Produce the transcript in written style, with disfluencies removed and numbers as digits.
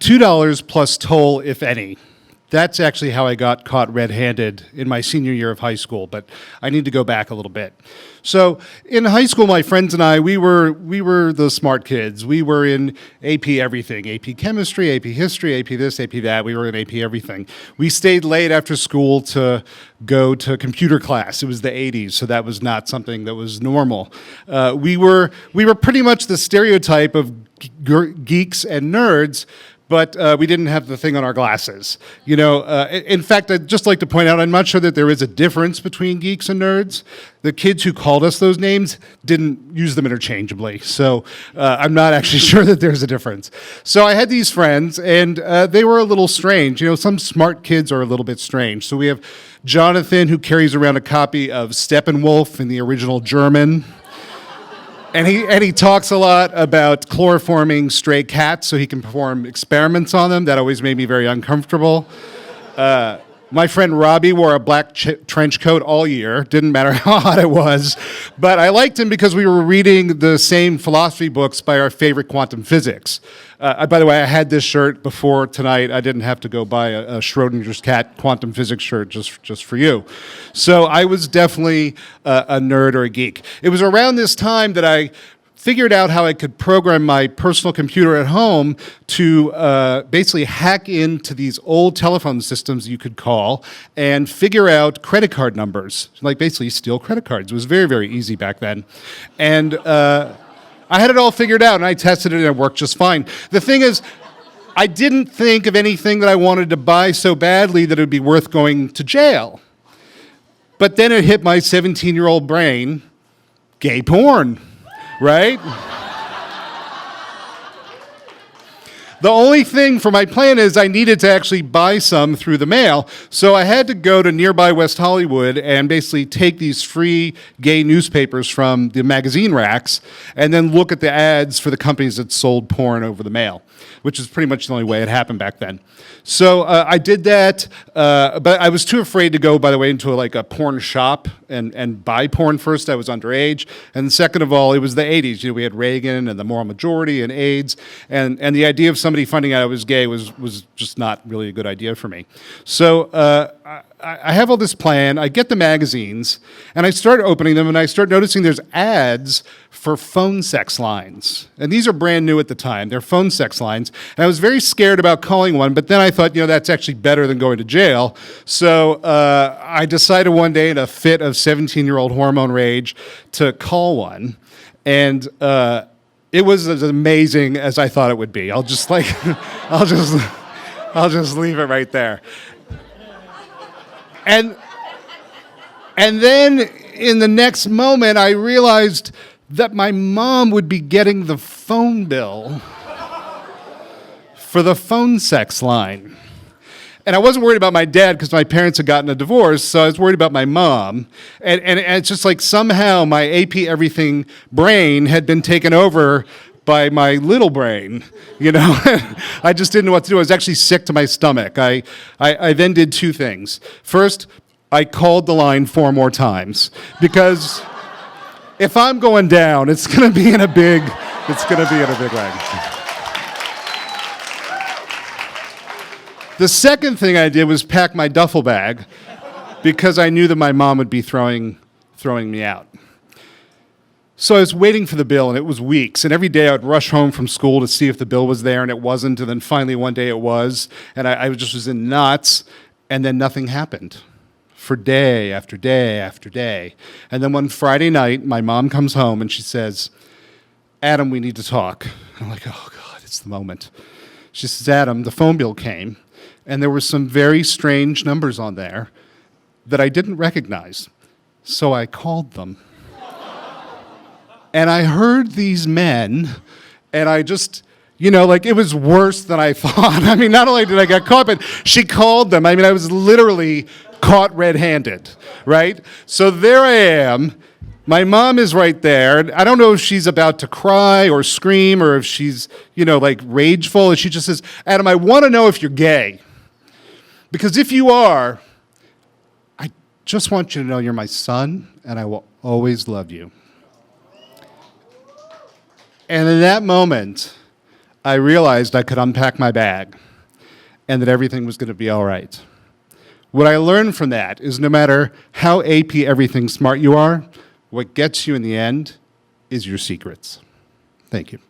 $2 plus toll, if any. That's actually how I got caught red-handed in my senior year of high school, but I need to go back a little bit. So in high school, my friends and I, we were the smart kids. We were in AP everything, AP chemistry, AP history, AP this, AP that. We were in AP everything. We stayed late after school to go to computer class. It was the 80s, so that was not something that was normal. We were pretty much the stereotype of geeks and nerds, but we didn't have the thing on our glasses. In fact, I'd just like to point out, I'm not sure that there is a difference between geeks and nerds. The kids who called us those names didn't use them interchangeably, so I'm not actually sure that there's a difference. So I had these friends, and they were a little strange. Some smart kids are a little bit strange. So we have Jonathan, who carries around a copy of Steppenwolf in the original German. And he talks a lot about chloroforming stray cats so he can perform experiments on them. That always made me very uncomfortable. My friend Robbie wore a black trench coat all year. Didn't matter how hot it was. But I liked him because we were reading the same philosophy books by our favorite quantum physics. By the way, I had this shirt before tonight. I didn't have to go buy a Schrodinger's cat quantum physics shirt just for you. So I was definitely a nerd or a geek. It was around this time that I figured out how I could program my personal computer at home to basically hack into these old telephone systems you could call and figure out credit card numbers, like basically steal credit cards. It was very, very easy back then. And I had it all figured out, and I tested it, and it worked just fine. The thing is, I didn't think of anything that I wanted to buy so badly that it would be worth going to jail. But then it hit my 17-year-old brain, gay porn. Right? The only thing for my plan is I needed to actually buy some through the mail, so I had to go to nearby West Hollywood and basically take these free gay newspapers from the magazine racks and then look at the ads for the companies that sold porn over the mail, which is pretty much the only way it happened back then. So I did that, but I was too afraid to go, by the way, into a porn shop and buy porn first. I was underage. And second of all, it was the 80s. We had Reagan and the moral majority and AIDS. And the idea of somebody finding out I was gay was just not really a good idea for me. So I have all this plan. I get the magazines, and I start opening them, and I start noticing there's ads for phone sex lines. And these are brand new at the time. They're phone sex lines. And I was very scared about calling one, but then I thought, that's actually better than going to jail. So I decided one day in a fit of 17-year-old hormone rage to call one. And it was as amazing as I thought it would be. I'll just leave it right there. And then in the next moment, I realized that my mom would be getting the phone bill for the phone sex line. And I wasn't worried about my dad because my parents had gotten a divorce, so I was worried about my mom. And it's just like somehow my AP everything brain had been taken over by my little brain, I just didn't know what to do. I was actually sick to my stomach. I then did two things. First, I called the line 4 more times because if I'm going down, it's going to be in a big way. The second thing I did was pack my duffel bag because I knew that my mom would be throwing me out. So I was waiting for the bill, and it was weeks. And every day I would rush home from school to see if the bill was there, and it wasn't. And then finally one day it was, and I just was in knots, and then nothing happened for day after day after day. And then one Friday night, my mom comes home, and she says, "Adam, we need to talk." And I'm like, oh, God, it's the moment. She says, "Adam, the phone bill came, and there were some very strange numbers on there that I didn't recognize. So I called them. And I heard these men, and I just, it was worse than I thought. I mean, not only did I get caught, but she called them. I mean, I was literally caught red-handed, right? So there I am. My mom is right there. I don't know if she's about to cry or scream or if she's, rageful. And she just says, "Adam, I want to know if you're gay. Because if you are, I just want you to know you're my son, and I will always love you." And in that moment, I realized I could unpack my bag and that everything was going to be all right. What I learned from that is no matter how AP everything smart you are, what gets you in the end is your secrets. Thank you.